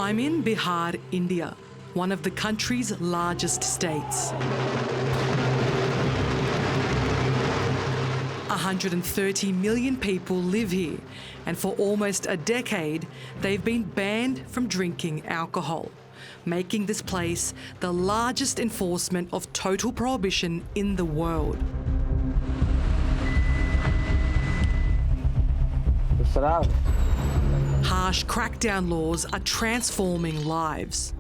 I'm in Bihar, India, one of the country's largest states. 130 million people live here, and for almost a decade, they've been banned from drinking alcohol, making this place the largest enforcement of total prohibition in the world. Harsh crackdown laws are transforming lives.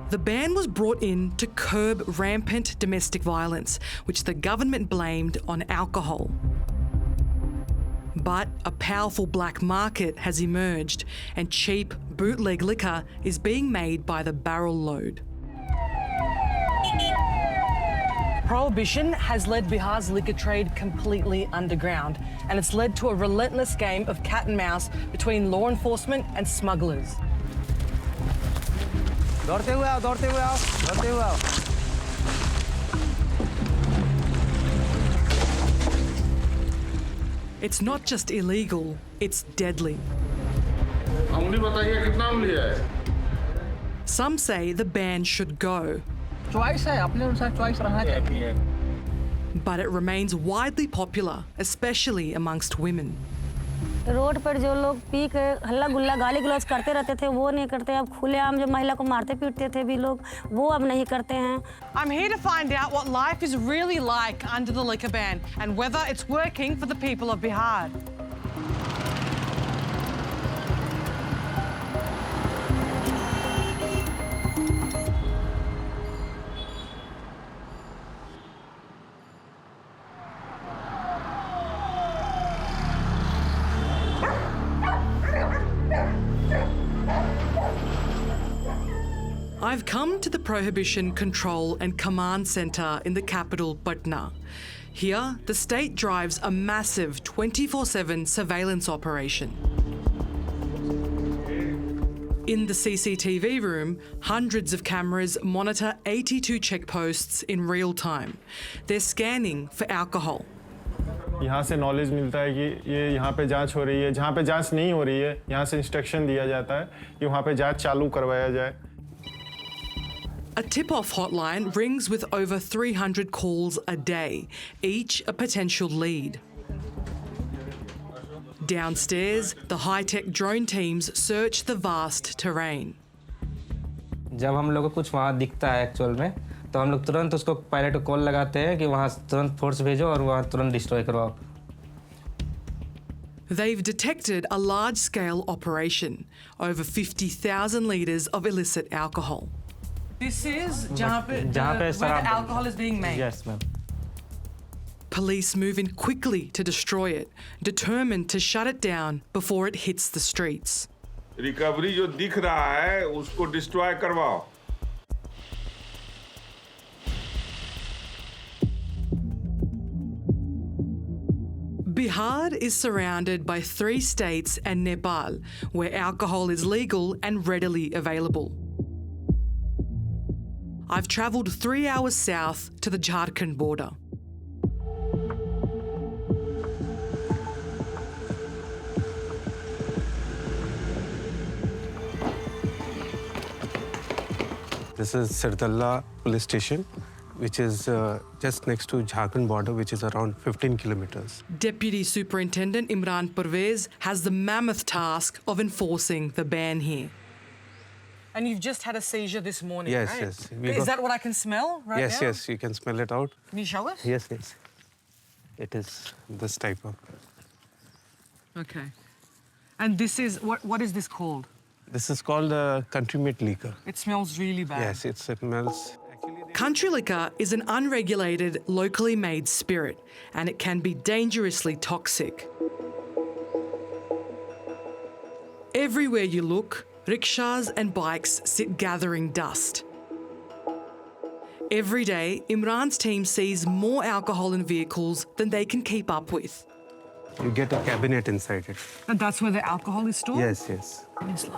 The ban was brought in to curb rampant domestic violence, which the government blamed on alcohol. But a powerful black market has emerged, and cheap bootleg liquor is being made by the barrel load. Prohibition has led Bihar's liquor trade completely underground, and it's led to a relentless game of cat and mouse between law enforcement and smugglers. It's not just illegal, it's deadly. Some say the ban should go. But it remains widely popular, especially amongst women. Road पर जो लोग P के हल्ला गुल्ला गाली गलौज करते रहते थे वो नहीं करते, अब खुलेआम जो महिला को मारते पीटते थे भी लोग वो अब नहीं करते हैं. I'm here to find out what life is really like under the liquor ban and whether it's working for the people of Bihar. I've come to the Prohibition Control and Command Centre in the capital, Patna. Here, the state drives a massive 24/7 surveillance operation. In the CCTV room, hundreds of cameras monitor 82 checkposts in real time. They're scanning for alcohol. यहाँ से knowledge मिलता है कि ये यहाँ पे जांच हो रही है, जहाँ पे जांच नहीं हो रही है यहाँ से इंस्ट्रक्शन दिया जाता है कि वहाँ पे जांच चालू करवाया जाए. A tip-off hotline rings with over 300 calls a day, each a potential lead. Downstairs, the high-tech drone teams search the vast terrain. जब हम लोग को कुछ वहाँ दिखता है एक्चुअल में, तो हम लोग तुरंत उसको पायलट को कॉल लगाते हैं कि वहाँ तुरंत फोर्स भेजो और वहाँ तुरंत डिस्ट्रॉय करवाओ. They've detected a large-scale operation, over 50,000 litres of illicit alcohol. This is where the alcohol is being made? Yes, ma'am. Police move in quickly to destroy it, determined to shut it down before it hits the streets. Recovery जो दिख रहा है उसको destroy करवाओ. Bihar is surrounded by 3 states and Nepal, where alcohol is legal and readily available. I've travelled 3 hours south to the Jharkhand border. This is Sirdalla police station, which is just next to Jharkhand border, which is around 15 kilometers. Deputy Superintendent Imran Parvez has the mammoth task of enforcing the ban here. And you've just had a seizure this morning, Yes, right? yes. Is that what I can smell right Yes, now? yes, you can smell it out. Can you show us? Yes, yes. It is this type of. Okay. And this is, what is this called? This is called country made liquor. It smells really bad. Yes, it smells. Country liquor is an unregulated, locally made spirit, and it can be dangerously toxic. Everywhere you look, rickshaws and bikes sit gathering dust. Every day, Imran's team sees more alcohol in vehicles than they can keep up with. You get a cabinet inside it. And that's where the alcohol is stored? Yes, yes. So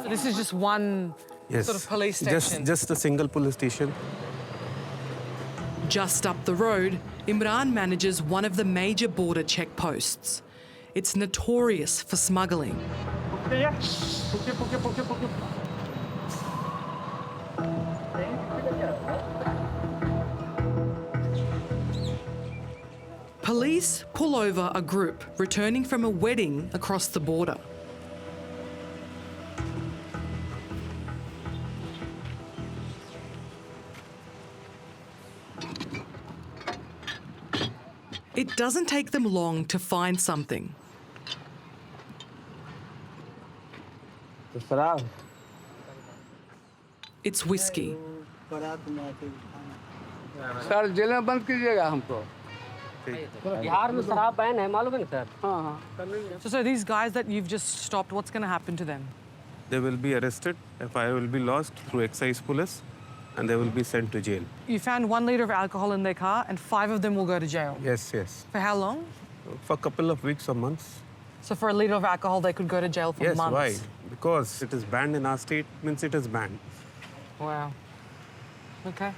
this is just one Yes. sort of police station? Just a single police station. Just up the road, Imran manages one of the major border checkposts. It's notorious for smuggling. Police pull over a group returning from a wedding across the border. It doesn't take them long to find something. It's whiskey. Sir जेल में बंद कीजिएगा हमको बिहार में शराब ban है मालूम है ना सर हाँ हाँ So these guys that you've just stopped, what's going to happen to them? They will be arrested. FIR will be lost through excise police, and they will be sent to jail. You found 1 litre of alcohol in their car and 5 of them will go to jail. Yes, yes. For how long? For a couple of weeks or months. So for a litre of alcohol, they could go to jail for Yes, months. why? Because it is banned in our state, means it is banned. Wow. Okay.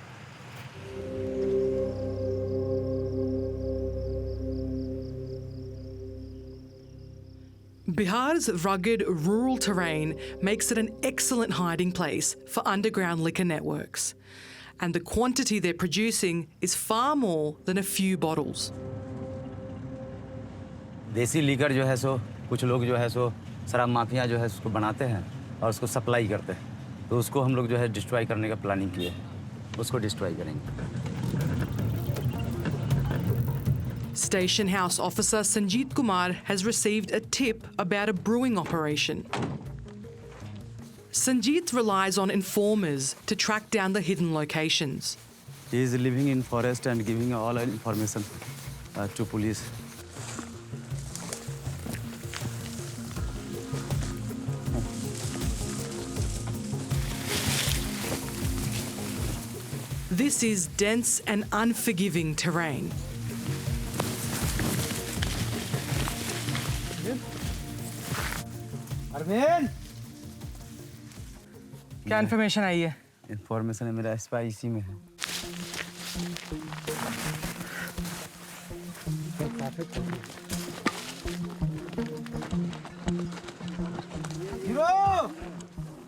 Bihar's rugged rural terrain makes it an excellent hiding place for underground liquor networks. And the quantity they're producing is far more than a few bottles. देसी liquor जो है सो कुछ लोग जो है सो शराब mafia जो है उसको बनाते हैं और उसको सप्लाई करते हैं तो उसको हम लोग जो है डिस्ट्रॉय करने का प्लानिंग किए उसको डिस्ट्रॉय करेंगे Station House Officer Sanjeet Kumar has received a tip about a brewing operation. Sanjeet relies on informers to track down the hidden locations. He is living in forest and giving all information to police. This is dense and unforgiving terrain. Arvind क्या information आई है? Information है मेरा spy इसी में है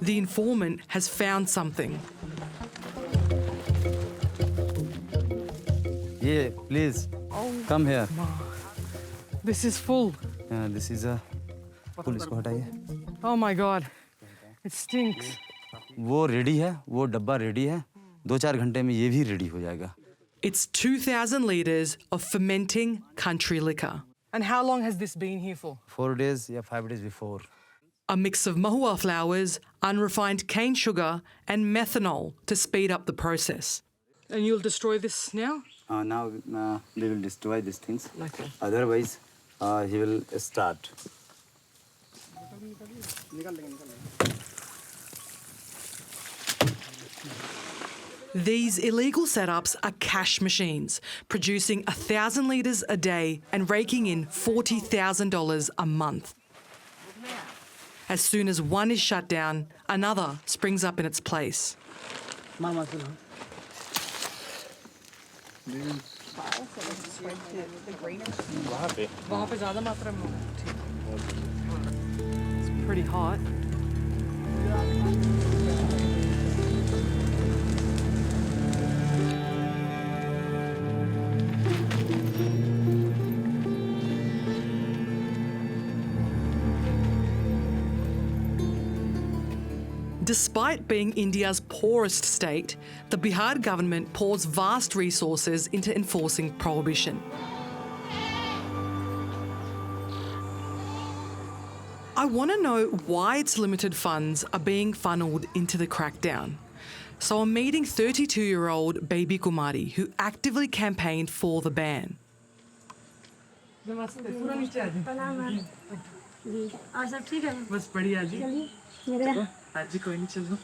The informant has found something. ये please come here This is full. This is a police को हटाइए Oh my God. It stinks. वो रेडी है वो डब्बा रेडी है 2-4 घंटे में ये भी रेडी हो जाएगा It's 2,000 litres of fermenting country liquor. And how long has this been here for? 4 days या 5 days before A mix of mahua flowers, unrefined cane sugar, and methanol to speed up the process. And you'll destroy this now? now we will destroy these things Okay. otherwise he will start These illegal setups are cash machines, producing 1,000 litres a day and raking in $40,000 a month. As soon as one is shut down, another springs up in its place. It's pretty hot. Despite being India's poorest state, the Bihar government pours vast resources into enforcing prohibition. I want to know why its limited funds are being funneled into the crackdown. So I'm meeting 32-year-old Baby Kumari, who actively campaigned for the ban. और सब ठीक है बस बढ़िया जी मेरे आज जी कोई नहीं चलो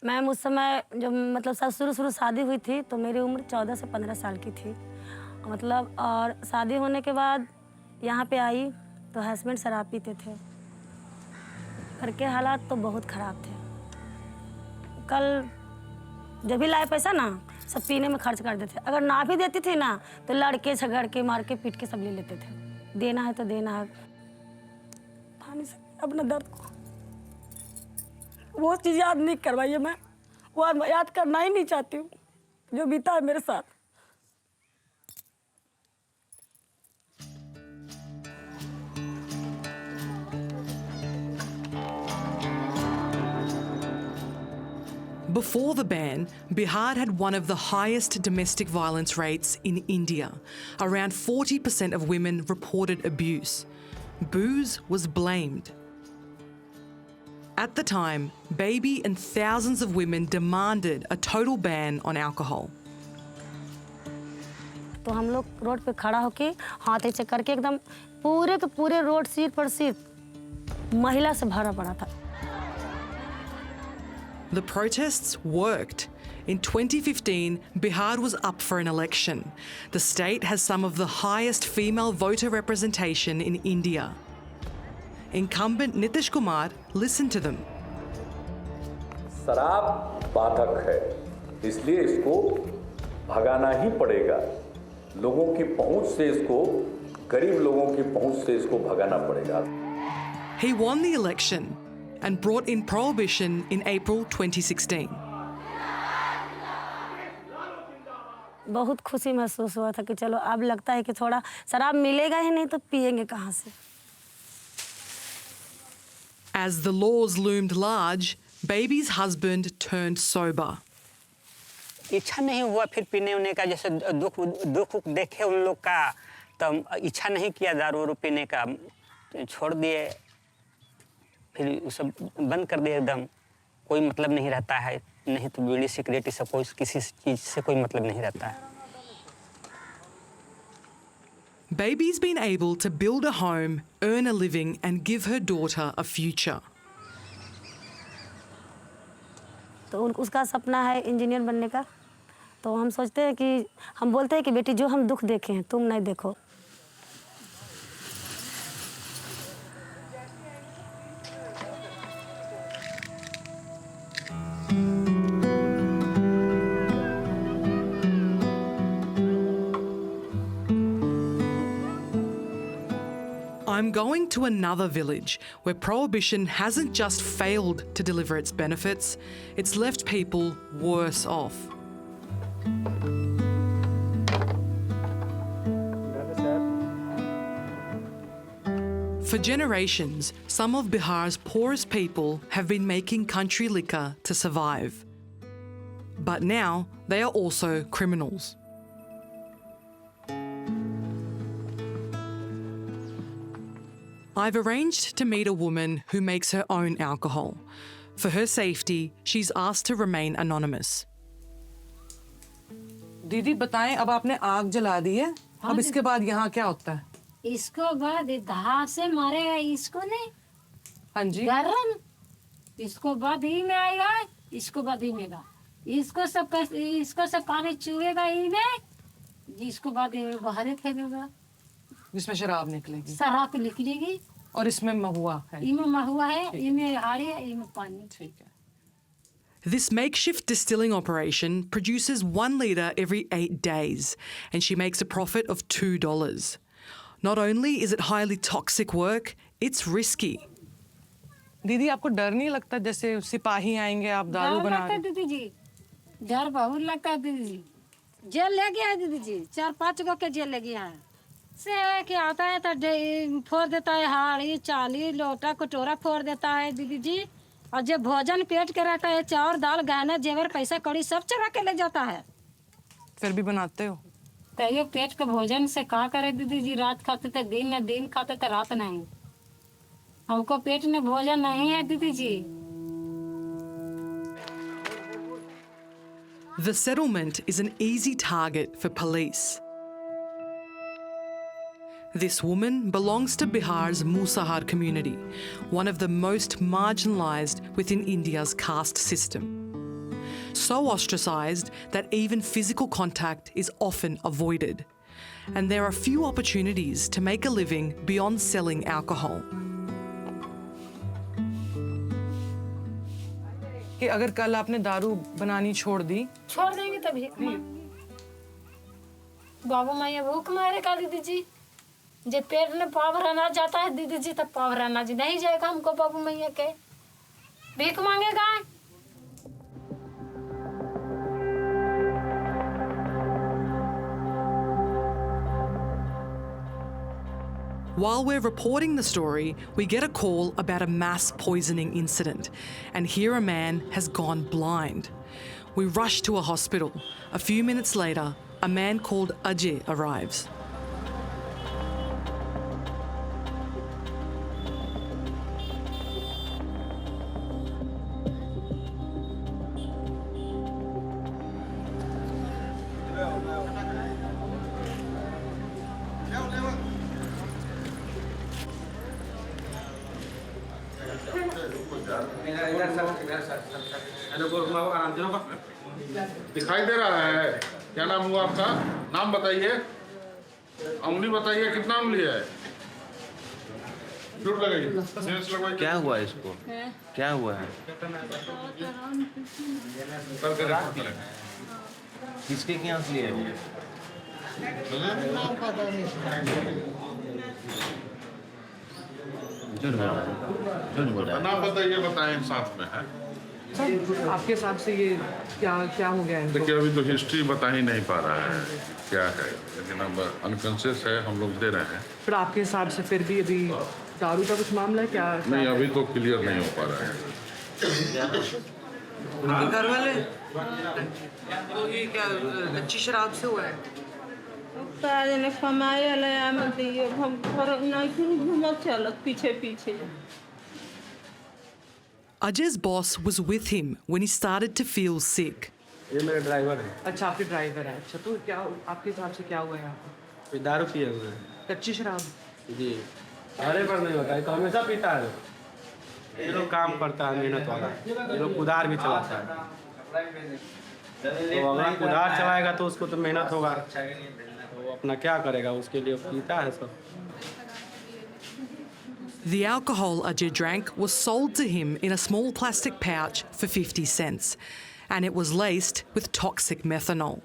मैम उस समय जब मतलब शुरू शादी हुई थी तो मेरी उम्र 14 से 15 साल की थी मतलब और शादी होने के बाद यहाँ पे आई तो हस्बैंड शराब पीते थे घर के हालात तो बहुत ख़राब थे कल जब भी लाए पैसा ना सब पीने में खर्च कर देते अगर ना भी देती थी ना तो लड़के झगड़ के मार के पीट के सब ले लेते थे देना है तो देना है बता नहीं सकती अपना दर्द को। वो चीज़ याद नहीं करवाइए, मैं वो याद करना ही नहीं चाहती हूँ जो बीता है मेरे साथ। Before the ban, Bihar had one of the highest domestic violence rates in India. Around 40% of women reported abuse. Booze was blamed. At the time, Baby and thousands of women demanded a total ban on alcohol. तो हम लोग road पे खड़ा होके हाथ ऐसे करके एकदम पूरे के पूरे रोड सीट पर सीट महिला से भरा पड़ा था। The protests worked. In 2015, Bihar was up for an election. The state has some of the highest female voter representation in India. Incumbent Nitish Kumar listened to them. शराब बाधक है, इसलिए इसको भगाना ही पड़ेगा। लोगों की पहुंच से इसको, गरीब लोगों की पहुंच से इसको भगाना पड़ेगा। He won the election and brought in prohibition in April 2016. बहुत खुशी महसूस हुआ था कि चलो अब लगता है कि थोड़ा शराब मिलेगा ही नहीं तो पिएंगे कहाँ से। As the laws loomed large, Baby's husband turned sober. इच्छा नहीं हुआ फिर पीने उने का, जैसे दुख दुख देखे उन लोग का, तब इच्छा नहीं किया दारू वारू पीने का, छोड़ दिए, फिर सब बंद कर दिए एकदम। कोई मतलब नहीं रहता है, नहीं तो बीड़ी सिगरेट ये सब कोई किसी चीज़ से कोई मतलब नहीं रहता है। Baby's been able to build a home, earn a living and give her daughter a future. तो उसका सपना है इंजीनियर बनने का। तो हम सोचते हैं कि हम बोलते हैं कि बेटी जो हम दुख देखे हैं तुम नहीं देखो। I'm going to another village where prohibition hasn't just failed to deliver its benefits, it's left people worse off. For generations, some of Bihar's poorest people have been making country liquor to survive. But now they are also criminals. I've arranged to meet a woman who makes her own alcohol. For her safety, she's asked to remain anonymous. दीदी बताएं, अब आपने आग जला दी है, अब इसके बाद यहाँ क्या होता है? इसको बाद धार से मारेगा इसको नहीं। हाँ जी। गरम, इसको बाद ही में आएगा, इसको बाद ही में इसको सब पानी चुएगा ही में, इसको बाद बाहर फेंकेगा, जिसमें शराब निकलेगी। शराब निकलेगी। और इसमें महुआ है। इसमें महुआ है, इसमें हाड़ी है, इसमें पानी। ठीक है। This makeshift distilling operation produces 1 litre every 8 days, and she makes a profit of $2. Not only is it highly toxic work, it's risky. दीदी आपको डर नहीं लगता जैसे सिपाही आएंगे आप दारू बना रहे? दीदी जी डर बहुत लगता है दीदी जी। जेल ले गया है दीदी जी, 4-5 गो के जेल ले गया है। से क्या आता है तो फोड़ देता है, हाड़ी चाली लोटा कटोरा फोड़ देता है दीदी जी। और जब भोजन पेट के रहता है, चावल दाल गहना जेवर पैसा कड़ी सब चुरा के ले जाता है। फिर भी बनाते हो? तो ये पेट के भोजन से क्या करे दीदी जी, रात खाते थे दिन में, दिन खाते थे रात नहीं। हमको पेट में भोजन नहीं है दीदी जी। The settlement is an easy target for police. This woman belongs to Bihar's Musahar community, one of the most marginalised within India's caste system. So ostracised that even physical contact is often avoided. And there are few opportunities to make a living beyond selling alcohol. कि अगर कल आपने दारू बनानी छोड़ दी? छोड़ देंगे तभी बाबू माँ ये भूख मारेगा दीदी जी। जब पेट में पावर अनाज जाता है दीदी जी, तब पावर अनाज नहीं जाएगा हमको बाबू मैया के, भीख मांगेगा। While we're reporting the story, we get a call about a mass poisoning incident, and here a man has gone blind. We rush to a hospital. A few minutes later, a man called Ajay arrives. दिखाई दे रहा है। क्या नाम हुआ आपका? नाम बताइए, उंगली बताइए, कितना उंगली है? चोट लगाइए। क्या हुआ इसको? क्या हुआ है? किसके यहाँ से लिए? नाम बताइए, बताएं साथ में है। आपके हिसाब से ये क्या क्या हो गया है? देखिए अभी तो हिस्ट्री बता ही नहीं पा रहा है क्या है, लेकिन अब अनकॉन्शियस है, हम लोग दे रहे हैं। फिर आपके हिसाब से फिर भी अभी दारू का कुछ मामला है क्या? नहीं, अभी तो क्लियर नहीं हो पा रहा है। घर वाले तो ये क्या कच्ची शराब से हुआ है? Ajay's boss was with him when he started to feel sick. ये मेरा ड्राइवर है। अच्छा, आपके ड्राइवर है। अच्छा, तो क्या आपके हिसाब से क्या हुआ है? कोई दारू पिए हुए हैं। कच्ची शराब? जी, अरे पर नहीं होता है तो हमेशा पीता है। ये लोग काम करता है मेहनत वाला, ये लोग कुदार भी चलाता है। तो अगर कुदार चलाएगा तो उसको तो मेहनत होगा, तो अपना क्या करेगा, उसके लिए पीता है सब। The alcohol Ajay drank was sold to him in a small plastic pouch for 50 cents, and it was laced with toxic methanol.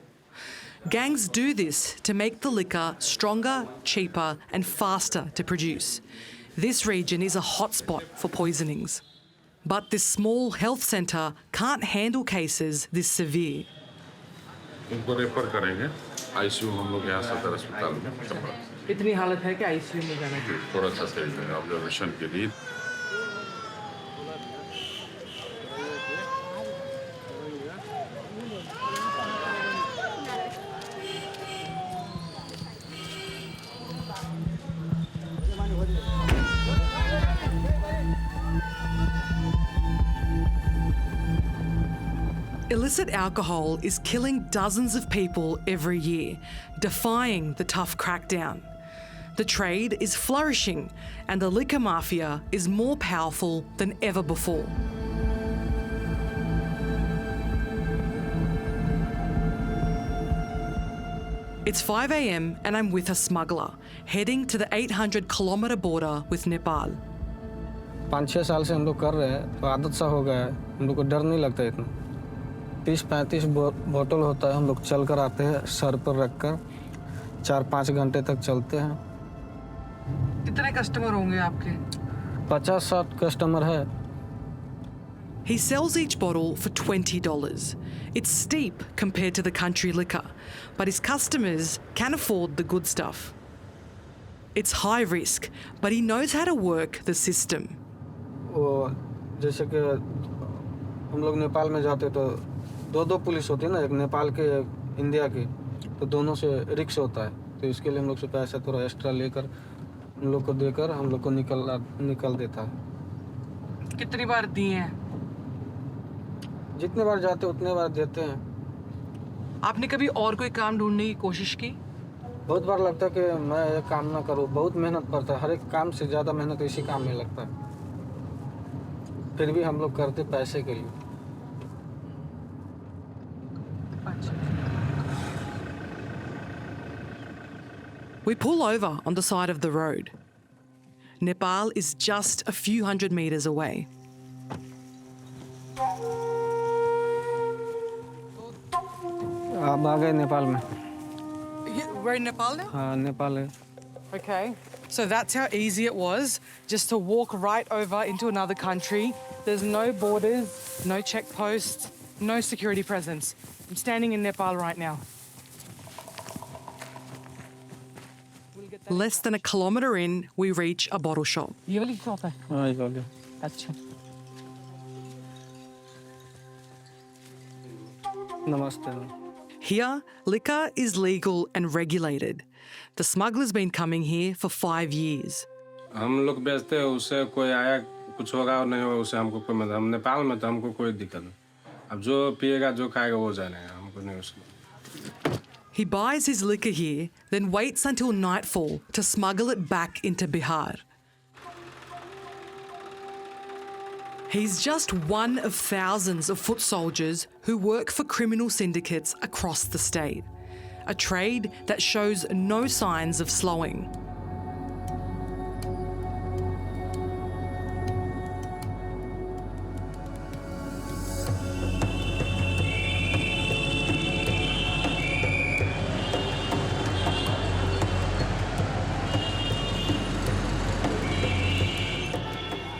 Gangs do this to make the liquor stronger, cheaper, and faster to produce. This region is a hotspot for poisonings. But this small health centre can't handle cases this severe. उनको refer करेंगे ICU, हम लोग यहाँ सदर अस्पताल में। इतनी हालत है कि आईसीयू में जाना चाहिए। थोड़ा सा ऑब्जर्वेशन के लिए। Illicit alcohol is killing dozens of people every year, defying the tough crackdown. The trade is flourishing, and the liquor mafia is more powerful than ever before. It's 5 a.m. and I'm with a smuggler, heading to the 800-kilometre border with Nepal. 5-6 साल से हम लोग कर रहे हैं, तो आदत सा हो गया है, हम लोग को डर नहीं लगता इतना। 30-35 बोतल होता है, हम लोग चल कर आते हैं, सर पर रख कर 4-5 घंटे तक चलते हैं। कितने कस्टमर होंगे आपके? 50-60 कस्टमर है। He sells each bottle for $20. It's steep compared to the country liquor, but his customers can afford the good stuff. It's high risk, but he knows how to work the system. वो जैसे कि हम लोग नेपाल में जाते तो 2 police होती है ना, एक नेपाल के एक इंडिया की, तो दोनों से रिक्स होता है, तो इसके लिए हम लोग से पैसा थोड़ा एक्स्ट्रा लेकर हम लोग को देकर हम लोग को निकल देता है। कितनी बार दिए हैं? जितने बार जाते उतने बार देते हैं। आपने कभी और कोई काम ढूंढने की कोशिश की? बहुत बार लगता है कि मैं ये काम ना करूँ, बहुत मेहनत पड़ता है, हर एक काम से ज़्यादा मेहनत इसी काम में लगता है, फिर भी हम लोग करते पैसे के लिए। We pull over on the side of the road. Nepal is just a few hundred meters away. आप आ गए नेपाल में? We're in Nepal now? हाँ, नेपाल है। Okay, so that's how easy it was just to walk right over into another country. There's no borders, no checkposts, no security presence. I'm standing in Nepal right now. Less than a kilometre in, we reach a bottle shop. ये वाली shop है हाँ ये वाले अच्छा नमस्ते Here, liquor is legal and regulated. The smuggler's been coming here for 5 years. हम लोग बेचते हैं, उससे कोई आया कुछ होगा और नहीं होगा उससे हमको कोई मतलब, हम नेपाल में तो हमको कोई दिक्कत नहीं. अब जो पिएगा जो खाएगा वो जानेगा, हमको नहीं उसमें. He buys his liquor here, then waits until nightfall to smuggle it back into Bihar. He's just one of thousands of foot soldiers who work for criminal syndicates across the state, a trade that shows no signs of slowing.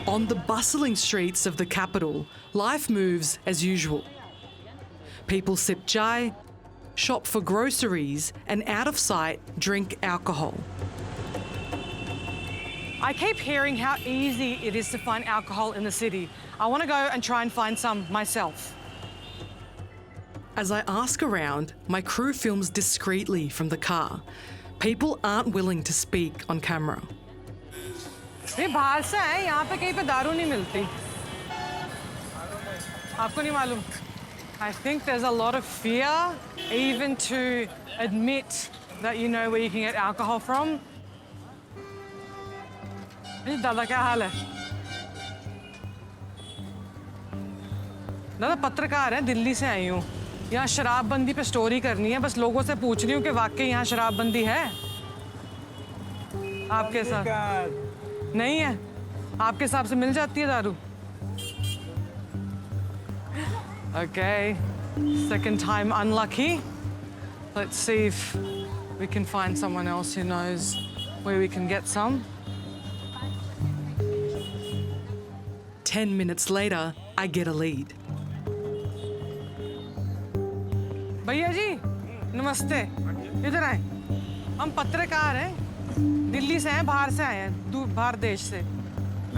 On the bustling streets of the capital, life moves as usual. People sip chai, shop for groceries, and out of sight, drink alcohol. I keep hearing how easy it is to find alcohol in the city. I want to go and try and find some myself. As I ask around, my crew films discreetly from the car. People aren't willing to speak on camera. ये बाहर से है, यहाँ पे कहीं पे दारू नहीं मिलती. आपको नहीं मालूम? I think there's a lot of fear even to admit that you know where you can get alcohol from. दादा क्या हाल है? दादा पत्रकार है, दिल्ली से आई हूँ. यहाँ शराबबंदी पे स्टोरी करनी है, बस लोगों से पूछ रही हूँ कि वाकई यहाँ शराबबंदी है? आपके साथ नहीं है, आपके हिसाब से मिल जाती है दारू. Okay, second time unlucky. Let's see if we can find someone else who knows where we can get some. 10 minutes later, I get a lead. भैया जी नमस्ते, इधर आए. हम पत्रकार हैं, दिल्ली से हैं, बाहर से आए हैं, दूर बाहर देश से.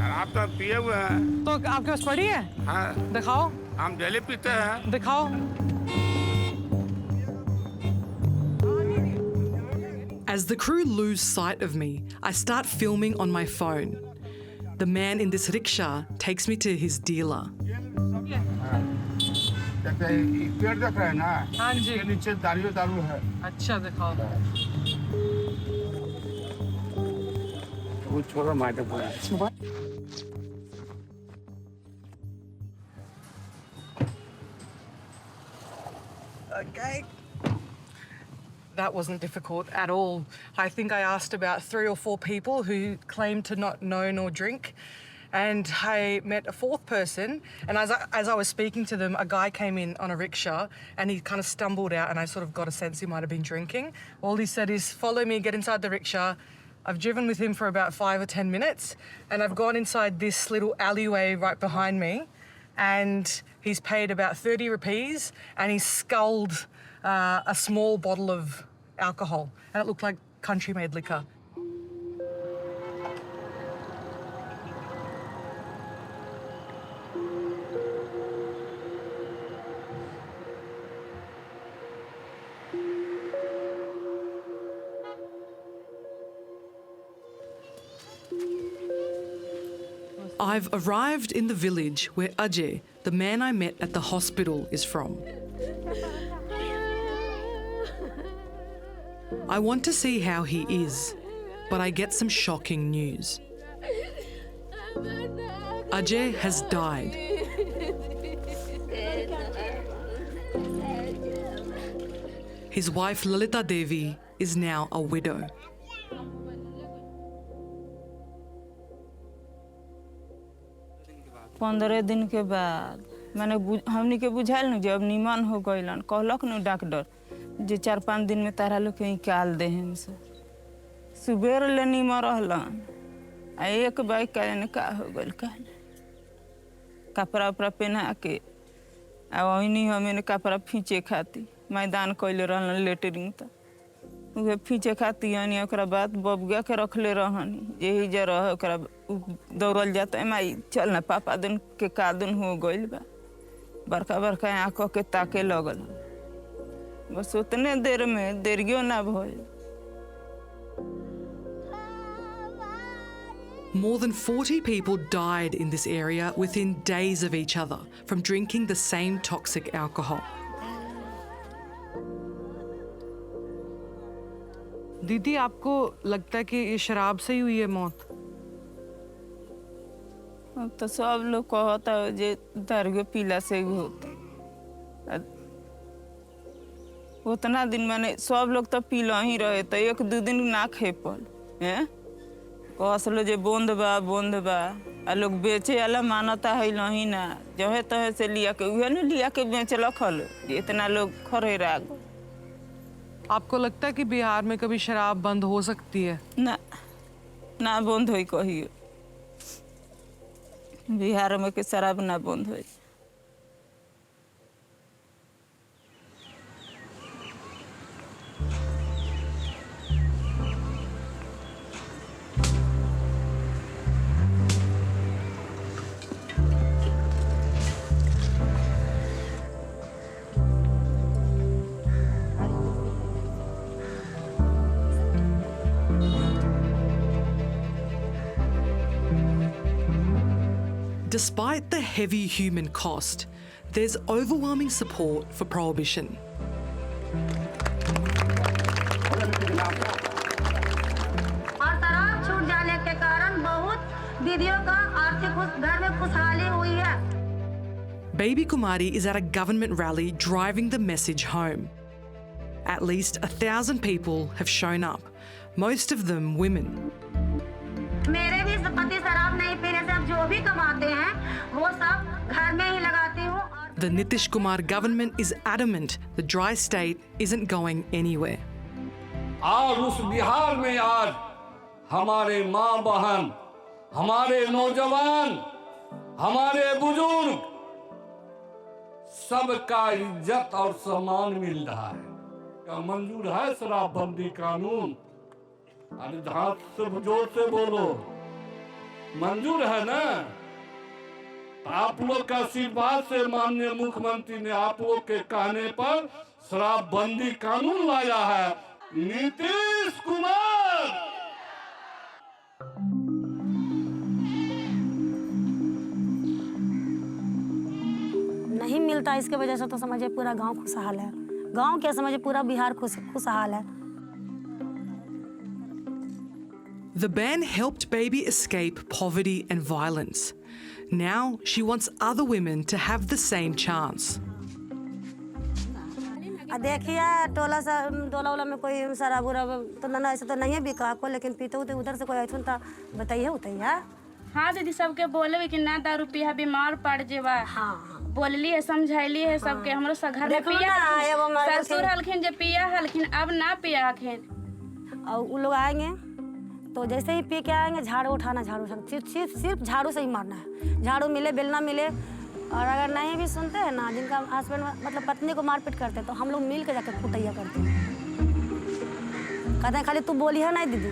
आप तो पिए हुए हैं. तो आपके पास पड़ी है? हाँ. दिखाओ. हम डेली पीते हैं. दिखाओ. As the crew lose sight of me, I start filming on my phone. The man in this rickshaw takes me to his dealer. पेड़ देख रहे हैं ना? हाँ जी. इसके नीचे दारू है. अच्छा दिखाओ. वो छोड़ो madam. Okay. That wasn't difficult at all. I think I asked about 3 or 4 people who claimed to not know nor drink. And I met a 4th person, and as I was speaking to them, a guy came in on a rickshaw and he kind of stumbled out, and I sort of got a sense he might have been drinking. All he said is, follow me, get inside the rickshaw. I've driven with him for about 5 or 10 minutes, and I've gone inside this little alleyway right behind me, and he's paid about 30 rupees, and he's sculled a small bottle of alcohol, and it looked like country-made liquor. I've arrived in the village where Ajay, the man I met at the hospital, is from. I want to see how he is, but I get some shocking news. Ajay has died. His wife Lalita Devi is now a widow. पंद्रह दिन के बाद मैंने हमनी के बुझाइल न जब निमन हो गइलन कहलक न डॉक्टर जे 4-5 दिन में तारा लोग के निकाल दे हमसे सुबेर ले नीमन रहलन आ एक बाइक का हो गल कपड़ा उपड़ा पहना के आ वही हमें कपड़ा फींचे खाती मैदान कैले रहलन लेटरिंग त उहे फींचे खाती हनी ओकरा बाद बबुआ के रखले रहनी यही जे रह ओकरा दौड़ल जाता माई चल ना पापा दिन के कादन हो गइल बा बड़का बड़का आँख के ताके लगल बस उतने देर में देरियो ना भइल। More than 40 people died in this area within days of each other from drinking the same toxic alcohol. दीदी आपको लगता है कि ये शराब से ही हुई है मौत? अब तो सब लोग कहता है जे दारू पीला से ही होता। उतना दिन मैंने सब लोग तो पीला ही रहे तो एक दो दिन ना खेपल हैं कहलो जे बंद बा आ लोग बेचे वाला मानता है नहीं ना जहे तहे से लिया के उहे न लिया के बेच रखल इतना लोग खरे राग। आपको लगता है कि बिहार में कभी शराब बंद हो सकती है? ना बंद होई कहियो बिहार में के शराब ना बंद होई। Despite the heavy human cost, there's overwhelming support for prohibition. और शराब छूट जाने के कारण बहुत दीदियों का आर्थिक घर में खुशहाली हुई है। Baby Kumari is at a government rally driving the message home. At least 1,000 people have shown up, most of them women. मेरे भी पति शराब नहीं पीने से जो भी कमाते हैं वो सब घर में ही लगाती हूँ। The Nitish Kumar government is adamant the dry state isn't going anywhere. आज उस बिहार में आज हमारे माँ बहन, हमारे नौजवान, हमारे बुजुर्ग सबका इज्जत और सम्मान मिल रहा है। क्या मंजूर है शराबबंदी कानून? अरे हाथ से जोर से बोलो, मंजूर है ना? आप लोग का आशीर्वाद से माननीय मुख्यमंत्री ने आप लोग के कहने पर शराबबंदी कानून लाया है। नीतीश कुमार नहीं मिलता, इसके वजह से तो समझे पूरा गांव खुशहाल है। गांव क्या समझे पूरा बिहार खुशहाल है। The ban helped Baby escape poverty and violence. Now she wants other women to have the same chance. देखिए टोला में कोई शराब उराब तो ना ऐसे तो नहीं है बिका को, लेकिन पीते होते उधर से कोई ऐसा था बताइए उतैया। हाँ दीदी सबके बोले कि ना दारू पिया बीमार पड़ जेबा। हाँ बोलली है समझाइली है सबके। हमरो घर में पिया ससुर हलखिन जे पिया हलखिन अब ना पिया हलखिन। और वो लोग आएंगे तो जैसे ही पी के आएंगे झाड़ू उठाना, सिर्फ झाड़ू से ही मारना है। झाड़ू मिले बेलना मिले, और अगर नहीं भी सुनते हैं ना, जिनका हस्बैंड मतलब पत्नी को मारपीट करते तो हम लोग मिल के जाकर कुटैया करते हैं। कहते हैं खाली तू बोली है नहीं दीदी,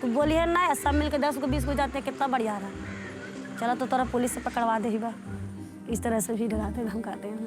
तू बोली है नहीं, सब मिल के 10 को 20 को जाते हैं, कितना बढ़िया रहा। चलो तो तोरा पुलिस से पकड़वा दे ही बा। इस तरह से भी डराते धमकाते हैं।